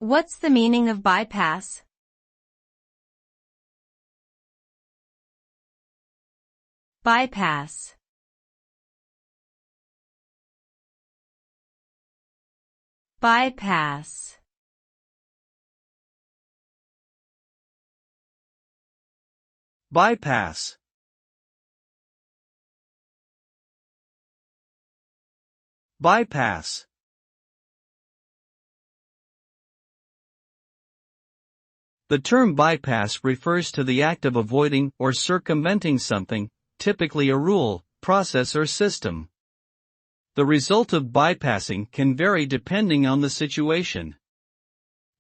What's the meaning of bypass? Bypass. Bypass. Bypass. Bypass. The term bypass refers to the act of avoiding or circumventing something, typically a rule, process or system. The result of bypassing can vary depending on the situation.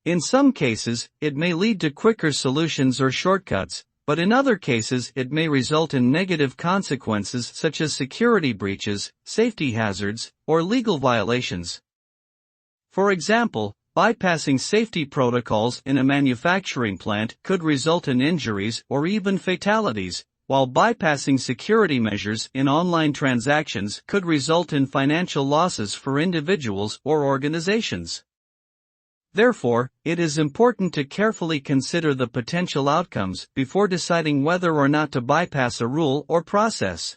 In some cases, it may lead to quicker solutions or shortcuts, but in other cases it may result in negative consequences such as security breaches, safety hazards, or legal violations. For example, bypassing safety protocols in a manufacturing plant could result in injuries or even fatalities, while bypassing security measures in online transactions could result in financial losses for individuals or organizations. Therefore, it is important to carefully consider the potential outcomes before deciding whether or not to bypass a rule or process.